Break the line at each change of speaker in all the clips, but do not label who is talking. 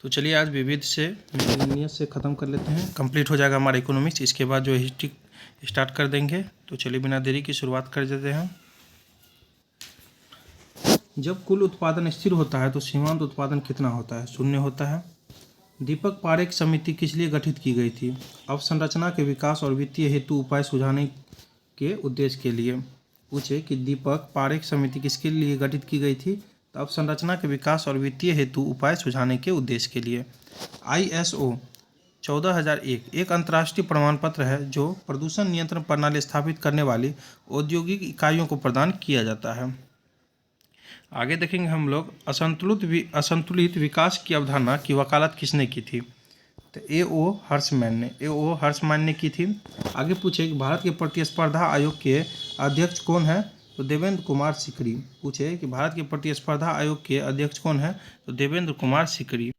तो चलिए आज विविध से मिसलेनियस से ख़त्म कर लेते हैं, कंप्लीट हो जाएगा हमारा इकोनॉमिक्स। इसके बाद जो हिस्ट्री स्टार्ट कर देंगे। तो चलिए बिना देरी की शुरुआत कर देते हैं। जब कुल उत्पादन स्थिर होता है तो सीमांत उत्पादन कितना होता है? शून्य होता है। दीपक पारेख समिति किस लिए गठित की गई थी? अवसंरचना के विकास और वित्तीय हेतु उपाय सुझाने के उद्देश्य के लिए। पूछे कि दीपक पारेख समिति किसके लिए गठित की गई थी? तो अवसंरचना के विकास और वित्तीय हेतु उपाय सुझाने के उद्देश्य के लिए। ISO 14001 एक अंतर्राष्ट्रीय प्रमाण पत्र है जो प्रदूषण नियंत्रण प्रणाली स्थापित करने वाली औद्योगिक इकाइयों को प्रदान किया जाता है। आगे देखेंगे हम लोग असंतुलित विकास की अवधारणा की वकालत किसने की थी? तो A.O. हर्षमैन ने की थी। आगे पूछे कि भारत के प्रतिस्पर्धा आयोग के अध्यक्ष कौन है? तो देवेंद्र कुमार सीकरी। पूछे कि भारत के प्रतिस्पर्धा आयोग के अध्यक्ष कौन है? तो देवेंद्र कुमार सीकरी।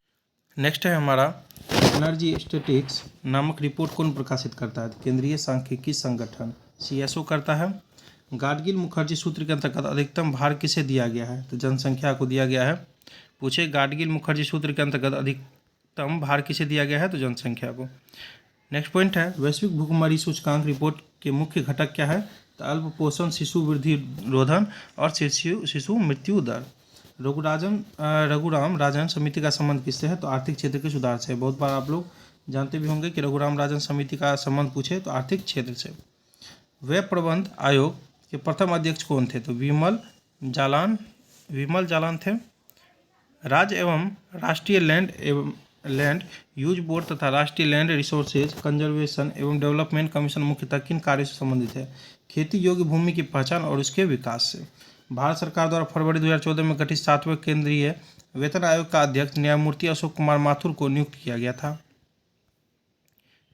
नेक्स्ट है हमारा एनर्जी स्टैटिक्स नामक रिपोर्ट कौन प्रकाशित करता है? केंद्रीय सांख्यिकी संगठन CSO करता है। गाडगिल मुखर्जी सूत्र के अंतर्गत अधिकतम भार किसे दिया गया है? तो जनसंख्या को दिया गया है। पूछे गाडगिल मुखर्जी सूत्र के अंतर्गत अधिकतम भार किसे दिया गया है? तो जनसंख्या को। नेक्स्ट पॉइंट है वैश्विक भुखमरी सूचकांक रिपोर्ट के मुख्य घटक क्या है? तो अल्प पोषण, शिशु वृद्धि रोधन और शिशु मृत्यु दर। रघुराम राजन समिति का संबंध किससे है? तो आर्थिक क्षेत्र के सुधार से। बहुत बार आप लोग जानते भी होंगे कि रघुराम राजन समिति का संबंध पूछे तो आर्थिक क्षेत्र से। व्यय प्रबंध आयोग के प्रथम अध्यक्ष कौन थे? तो विमल जालान थे। राज्य एवं राष्ट्रीय लैंड यूज बोर्ड तथा राष्ट्रीय लैंड रिसोर्सेज कंजर्वेशन एवं डेवलपमेंट कमीशन मुख्यतः किन कार्यों से संबंधित है? खेती योग्य भूमि की पहचान और उसके विकास से। भारत सरकार द्वारा फरवरी 2014 में गठित 7वें केंद्रीय वेतन आयोग का अध्यक्ष न्यायमूर्ति अशोक कुमार माथुर को नियुक्त किया गया था।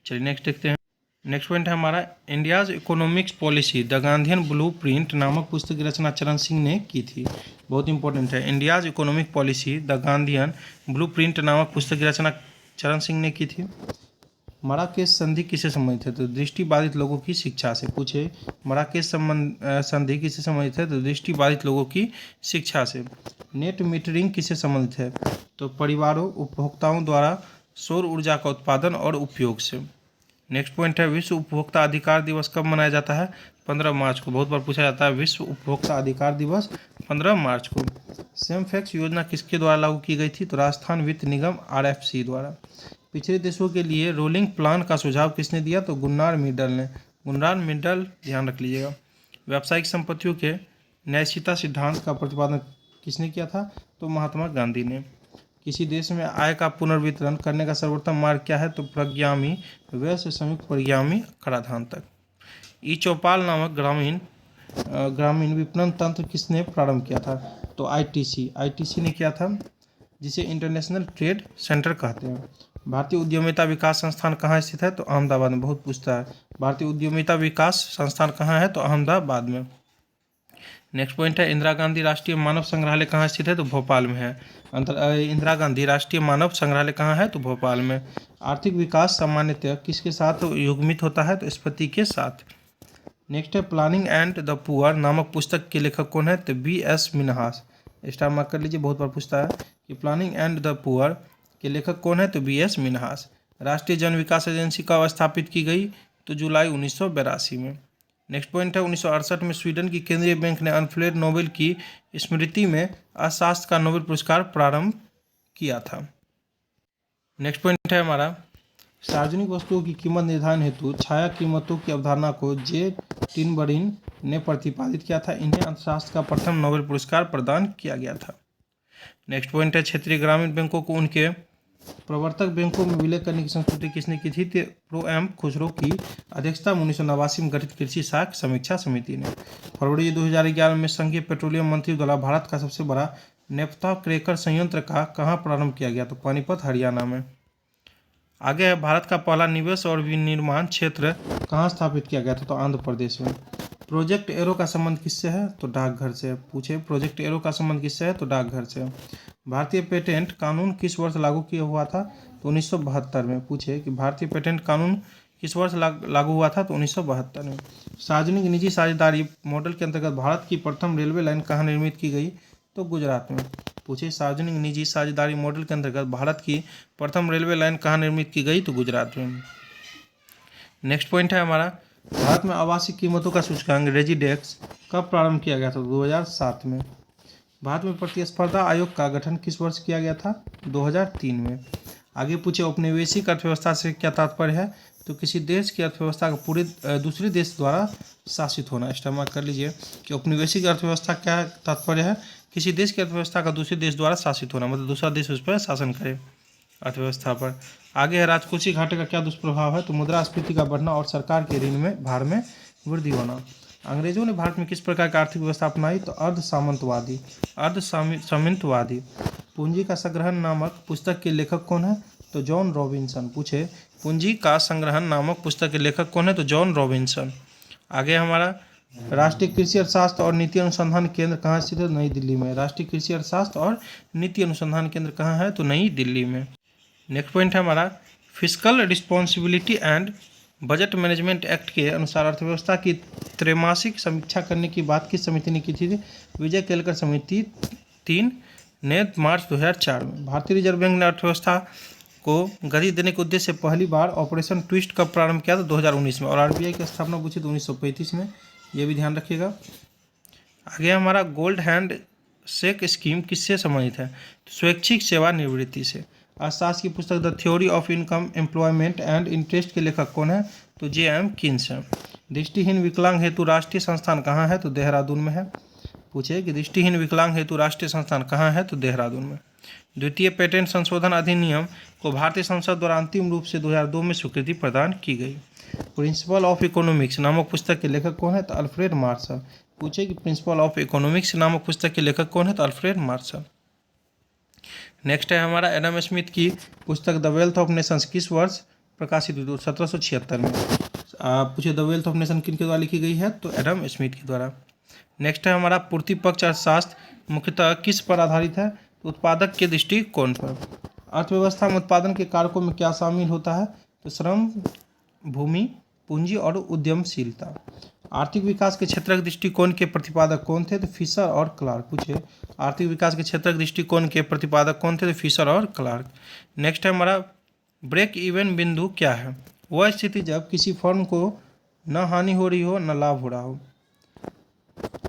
चलिए नेक्स्ट देखते हैं। नेक्स्ट पॉइंट है हमारा India's economics policy the Gandhian blueprint नामक पुस्तक की रचना चरण सिंह ने की थी। बहुत इंपॉर्टेंट है। India's economic policy the Gandhian blueprint नामक पुस्तक की रचना चरण सिंह ने की थी। मराकेश संधि किससे संबंधित है? तो दृष्टिबाधित लोगों की शिक्षा से। पूछे मराकेश संधि किससे संबंधित है? तो दृष्टिबाधित लोगों की शिक्षा से। नेट मीटरिंग किससे संबंधित है? तो परिवारों उपभोक्ताओं द्वारा सौर ऊर्जा का उत्पादन और उपयोग से। नेक्स्ट पॉइंट है विश्व उपभोक्ता अधिकार दिवस कब मनाया जाता है? 15 मार्च को। बहुत बार पूछा जाता है विश्व उपभोक्ता अधिकार दिवस 15 मार्च को। सेमफैक्स योजना किसके द्वारा लागू की गई थी? तो राजस्थान वित्त निगम RFC द्वारा। पिछड़े देशों के लिए रोलिंग प्लान का सुझाव किसने दिया? तो गुन्नार मिडल ने। गुन्नार मिडल ध्यान रख लीजिएगा। व्यावसायिक संपत्तियों के न्यायशीता सिद्धांत का प्रतिपादन किसने किया था? तो महात्मा गांधी ने। किसी देश में आय का पुनर्वितरण करने का सर्वोत्तम मार्ग क्या है? तो प्रज्ञामी व्यय से संयुक्त प्रज्ञामी कराधान तक। चौपाल नामक ग्रामीण विपणन तंत्र किसने प्रारंभ किया था? तो ITC ने किया था, जिसे इंटरनेशनल ट्रेड सेंटर कहते हैं। भारतीय उद्यमिता विकास संस्थान कहाँ स्थित है? तो अहमदाबाद में। बहुत पूछता है भारतीय उद्यमिता विकास संस्थान कहाँ है? तो अहमदाबाद में। नेक्स्ट पॉइंट है इंदिरा गांधी राष्ट्रीय मानव संग्रहालय कहाँ स्थित है? तो भोपाल में है। इंदिरा गांधी राष्ट्रीय मानव संग्रहालय कहाँ है? तो भोपाल में। आर्थिक विकास सामान्यतः किसके साथ युग्मित होता है? तो स्फीति के साथ। नेक्स्ट है प्लानिंग एंड द पुअर नामक पुस्तक के लेखक कौन है? तो BS मिन्हास। स्टार मार्क कर लीजिए, बहुत बार पूछता है कि प्लानिंग एंड द पुअर के लेखक कौन है? तो BS मिन्हास। राष्ट्रीय जन विकास एजेंसी कब स्थापित की गई? तो जुलाई 1982 में। नेक्स्ट पॉइंट है 1968 में स्वीडन की केंद्रीय बैंक ने अल्फ्रेड नोबेल की स्मृति में अर्थशास्त्र का नोबेल पुरस्कार प्रारंभ किया था। नेक्स्ट पॉइंट है हमारा सार्वजनिक वस्तुओं की कीमत निर्धारण हेतु छाया कीमतों की अवधारणा को J. टिनबरिन ने प्रतिपादित किया था। इन्हें अर्थशास्त्र का प्रथम नोबेल पुरस्कार प्रदान किया गया था। नेक्स्ट पॉइंट है क्षेत्रीय ग्रामीण बैंकों को उनके प्रवर्तक बैंकों में विलय करने की संस्कृति किसने की थी? प्रो एम खुसरो की अध्यक्षता में 1989 में गठित कृषि साख समीक्षा समिति ने। फरवरी 2011 में संघीय पेट्रोलियम मंत्री द्वारा भारत का सबसे बड़ा नेफ्था क्रैकर संयंत्र का कहाँ प्रारंभ किया गया? तो पानीपत हरियाणा में। आगे है भारत का पहला निवेश और विनिर्माण क्षेत्र कहाँ स्थापित किया गया था? तो आंध्र प्रदेश में। प्रोजेक्ट एरो का संबंध किससे है? तो डाकघर से। पूछे प्रोजेक्ट एरो का संबंध किससे है? तो डाकघर से। भारतीय पेटेंट कानून किस वर्ष लागू किया हुआ था? तो 1972 में। पूछे कि भारतीय पेटेंट कानून किस वर्ष लागू हुआ था? तो 1972 में। सार्वजनिक निजी साझेदारी मॉडल के अंतर्गत भारत की प्रथम रेलवे लाइन कहाँ निर्मित की गई? तो तो गुजरात में। पूछे सार्वजनिक निजी साझेदारी मॉडल के अंतर्गत भारत की प्रथम रेलवे लाइन कहाँ निर्मित की गई, तो गुजरात में। नेक्स्ट पॉइंट है हमारा, भारत में आवासीय कीमतों का सूचकांक रेजिडेक्स कब प्रारंभ किया गया था, 2007 में। भारत में प्रतिस्पर्धा आयोग का गठन किस वर्ष किया गया था, 2003 में। आगे पूछे औपनिवेशिक अर्थव्यवस्था से क्या तात्पर्य है, तो किसी देश की अर्थव्यवस्था का पूरे दूसरे देश द्वारा शासित होना। स्टमक कर लीजिए कि औपनिवेशिक अर्थव्यवस्था क्या तात्पर्य है, किसी देश की अर्थव्यवस्था का दूसरे देश द्वारा शासित होना, मतलब दूसरा देश उस पर शासन करे अर्थव्यवस्था पर। आगे है राजकोषीय घाटे का क्या दुष्प्रभाव है, तो मुद्रास्फीति का बढ़ना और सरकार के ऋण में भार में वृद्धि होना। अंग्रेजों ने भारत में किस प्रकार की आर्थिक व्यवस्था अपनाई, तो अर्ध सामंतवादी। पूंजी का संग्रहण नामक पुस्तक के लेखक कौन है, तो जॉन रॉबिन्सन। पूछे पूंजी का संग्रहण नामक पुस्तक के लेखक कौन है, तो जॉन रॉबिन्सन। आगे हमारा राष्ट्रीय कृषि अर्थशास्त्र और नीति अनुसंधान केंद्र कहाँ स्थित है, नई दिल्ली में। राष्ट्रीय कृषि अर्थशास्त्र और नीति अनुसंधान केंद्र कहाँ है, तो नई दिल्ली में। नेक्स्ट पॉइंट है हमारा, fiscal responsibility and budget management act के अनुसार अर्थव्यवस्था की त्रैमासिक समीक्षा करने की बात किस समिति ने की थी, विजय केलकर समिति 3 ने मार्च 2004 में। भारतीय रिजर्व बैंक ने अर्थव्यवस्था को गति देने के उद्देश्य से पहली बार ऑपरेशन ट्विस्ट कब प्रारंभ किया था, 2019 में। और आरबीआई की स्थापना पूछी तो 1935 में, ये भी ध्यान रखिएगा। आगे हमारा गोल्ड हैंड शेक स्कीम किससे संबंधित है, तो स्वैच्छिक सेवानिवृत्ति से। अर्थशास्त्र की पुस्तक the theory of income employment and interest के लेखक कौन है, तो जे.एम. कीन्स है। दृष्टिहीन विकलांग हेतु राष्ट्रीय संस्थान कहाँ है, तो देहरादून में है। पूछे कि दृष्टिहीन विकलांग हेतु राष्ट्रीय संस्थान कहाँ है, तो देहरादून में। द्वितीय पेटेंट संशोधन अधिनियम को भारतीय संसद द्वारा अंतिम रूप से 2002 में स्वीकृति प्रदान की गई। प्रिंसिपल ऑफ इकोनॉमिक्स नामक पुस्तक के लेखक कौन है, तो अल्फ्रेड मार्शल। पूछे कि प्रिंसिपल ऑफ इकोनॉमिक्स नामक पुस्तक के लेखक कौन है, तो अल्फ्रेड मार्शल। नेक्स्ट है हमारा एडम स्मिथ की पुस्तक द वेल्थ ऑफ नेशंस किस वर्ष प्रकाशित हुई, 1776 में। पूछे द वेल्थ ऑफ नेशन किन के द्वारा लिखी गई है, तो एडम स्मिथ के द्वारा। नेक्स्ट है हमारा पूर्ति पक्ष अर्थशास्त्र मुख्यतः किस पर आधारित है, तो उत्पादक के दृष्टिकोण पर। अर्थव्यवस्था में उत्पादन के कारकों में क्या शामिल होता है, तो श्रम, भूमि, पूंजी और उद्यमशीलता। आर्थिक विकास के क्षेत्रक दृष्टिकोण के प्रतिपादक कौन थे, तो फिशर और क्लार्क। पूछे आर्थिक विकास के क्षेत्रक दृष्टिकोण के प्रतिपादक कौन थे, तो फिशर और क्लार्क। नेक्स्ट है हमारा ब्रेक इवन बिंदु क्या है, वह स्थिति जब किसी फर्म को न हानि हो रही हो न लाभ हो रहा हो।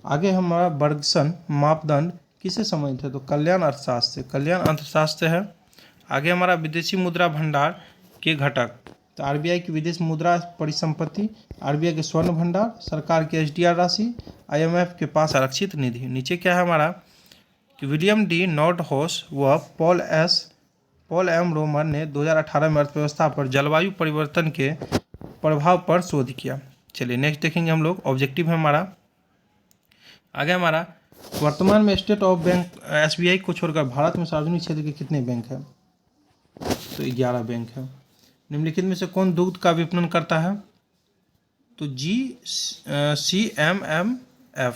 आगे हमारा बर्गसन मापदंड किससे संबंधित है, तो कल्याण अर्थशास्त्र से। कल्याण अर्थशास्त्र है। आगे हमारा विदेशी मुद्रा भंडार के घटक, तो आरबीआई की विदेश मुद्रा परिसंपत्ति, आरबीआई के स्वर्ण भंडार, सरकार की एसडीआर राशि, आईएमएफ के पास आरक्षित निधि। नीचे क्या है हमारा कि विलियम डी नॉर्डहाउस व पॉल एम रोमर ने 2018 में अर्थव्यवस्था पर जलवायु परिवर्तन के प्रभाव पर शोध किया। चलिए नेक्स्ट देखेंगे हम लोग, ऑब्जेक्टिव है हमारा। आगे हमारा वर्तमान में स्टेट ऑफ बैंक एसबीआई को छोड़कर भारत में सार्वजनिक क्षेत्र के कितने बैंक हैं, तो 11 बैंक है। निम्नलिखित में से कौन दुग्ध का विपणन करता है, तो GCMMF।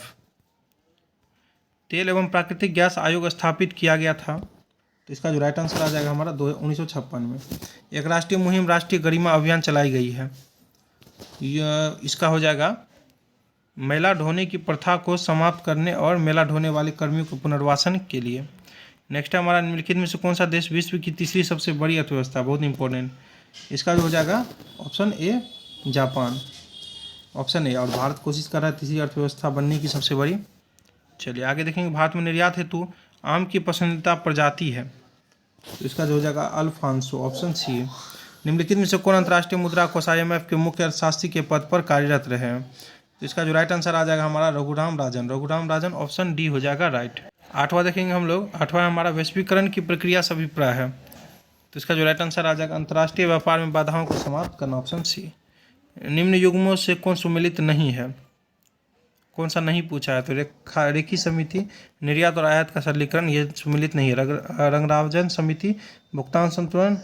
तेल एवं प्राकृतिक गैस आयोग स्थापित किया गया था, तो इसका जो राइट आंसर आ जाएगा हमारा 1956 में। एक राष्ट्रीय मुहिम राष्ट्रीय गरिमा अभियान चलाई गई है, इसका हो जाएगा मेला ढोने की प्रथा को समाप्त करने और मेला ढोने वाले कर्मियों के पुनर्वासन के लिए। नेक्स्ट है हमारा निम्नलिखित में से कौन सा देश विश्व की तीसरी सबसे बड़ी अर्थव्यवस्था, बहुत इंपॉर्टेंट। इसका जो हो जाएगा option A Japan, option A. और भारत कोशिश कर रहा है तीसरी अर्थव्यवस्था बनने की सबसे बड़ी। चलिए आगे देखेंगे, भारत में निर्यात हेतु आम की पसंदीदा प्रजाति है, तो इसका जो हो जाएगा अल्फांसो, ऑप्शन सी। निम्नलिखित में से कौन अंतर्राष्ट्रीय मुद्रा कोष IMF के मुख्य अर्थशास्त्री के पद पर कार्यरत रहे हैं, तो इसका जो राइट आंसर आ जाएगा हमारा रघुराम राजन, ऑप्शन डी हो जाएगा राइट। 8वां देखेंगे हम लोग, 8वां हमारा वैश्वीकरण की प्रक्रिया से अभिप्राय है, तो इसका जो राइट आंसर आ जाएगा अंतर्राष्ट्रीय व्यापार में बाधाओं को समाप्त करना, ऑप्शन सी। निम्न युग्मों से कौन सुमेलित नहीं है, कौन सा नहीं पूछा है, तो रेखी समिति, निर्यात और आयात का सरलीकरण, ये सुमेलित नहीं है। रंगराजन समिति, भुगतान संतुलन,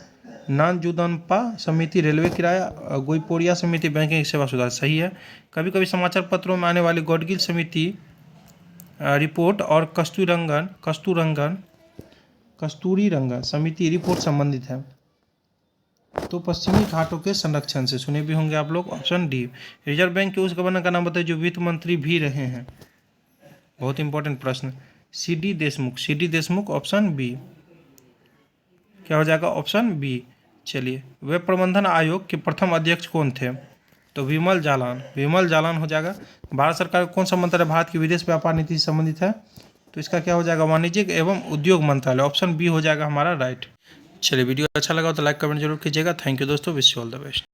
नानजुदनपा समिति, रेलवे किराया, गोईपोरिया समिति, बैंकिंग सेवा सुधार, सही है। कभी कभी समाचार पत्रों में आने वाली गॉडगिल समिति रिपोर्ट और कस्तूरीरंगन समिति रिपोर्ट संबंधित है, तो पश्चिमी घाटों के संरक्षण से। सुने भी होंगे आप लोग, ऑप्शन डी। रिजर्व बैंक के उस गवर्नर का नाम बताइए जो वित्त मंत्री भी रहे हैं, बहुत इंपॉर्टेंट प्रश्न। CD Deshmukh, CD Deshmukh option B. क्या हो जाएगा? Option B. चलिए, वेब प्रबंधन आयोग के प्रथम अध्यक्ष कौन थे? तो विमल जालान, विमल जालान हो जाएगा। भारत सरकार का कौन सा मंत्रालय भारत की विदेश व्यापार नीति से संबंधित है? तो इसका क्या हो जाएगा? वाणिज्यिक एवं उद्योग मंत्रालय, ऑप्शन बी हो जाएगा हमारा राइट। चलिए, वीडियो अच्छा लगा तो लाइक कमेंट जरूर कीजिएगा। थैंक यू दोस्तों, wish you all the best.